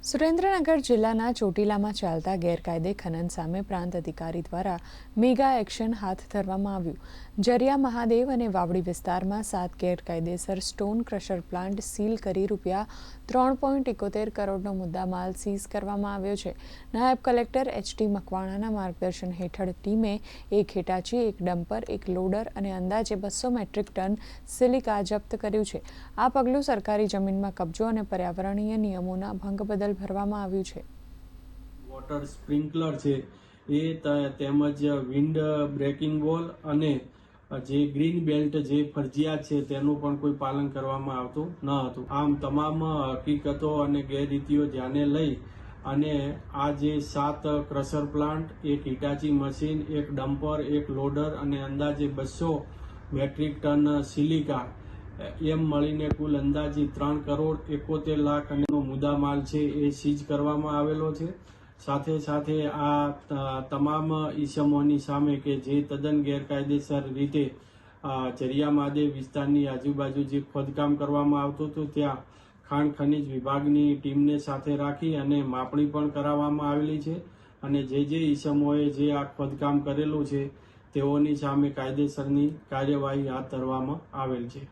સુરેન્દ્રનગર જિલ્લાના ચોટીલામાં ચાલતા ગેરકાયદે ખનન સામે પ્રાંત અધિકારી દ્વારા મેગા એક્શન હાથ ધરવામાં આવ્યું। જરિયા મહાદેવ અને વાવડી વિસ્તારમાં 7 ગેરકાયદેસર સ્ટોન ક્રશર પ્લાન્ટ સીલ કરી ₹3.71 કરોડનો મુદ્દામાલ સીઝ કરવામાં આવ્યો છે। નાયબ કલેક્ટર એચ.ટી. મકવાણાના માર્ગદર્શન હેઠળ ટીમે એક હિટાચી, એક ડમ્પર, એક લોડર અને અંદાજે 200 મેટ્રિક ટન સિલિકા જપ્ત કર્યું છે। આ પગલું સરકારી જમીનમાં કબજો અને પર્યાવરણીય નિયમોના ભંગ બદલ ભરવામાં આવ્યું છે। વોટર સ્પ્રિંકલર છે એ તેમજ વિન્ડ બ્રેકિંગ વોલ અને જે ગ્રીન બેલ્ટ જે ફરજિયાત છે તેનું પણ કોઈ પાલન કરવામાં આવતું ન હતું। આમ તમામ હકીકતો અને ગેરરીતિઓ ધ્યાને લઈ અને આ જે 7 ક્રશર પ્લાન્ટ, એક હિટાચી મશીન, એક ડમ્પર, એક લોડર અને અંદાજે 200 મેટ્રિક ટન સિલિકા એમ મળીને કુલ અંદાજે 3.71 કરોડ અને મુદ્દામાલ છે એ સીઝ કરવામાં આવેલો છે। સાથે સાથે આ તમામ ઈસમોની સામે કે જે તદ્દન ગેરકાયદેસર રીતે જરિયા મહાદેવ વિસ્તારની આજુબાજુ જે ખોદકામ કરવામાં આવતું હતું ત્યાં ખાણ ખનીજ વિભાગની ટીમને સાથે રાખી અને માપણી પણ કરાવવામાં આવેલી છે અને જે ઈસમોએ જે આ ખોદકામ કરેલું છે તેઓની સામે કાયદેસરની કાર્યવાહી હાથ ધરવામાં આવેલ છે।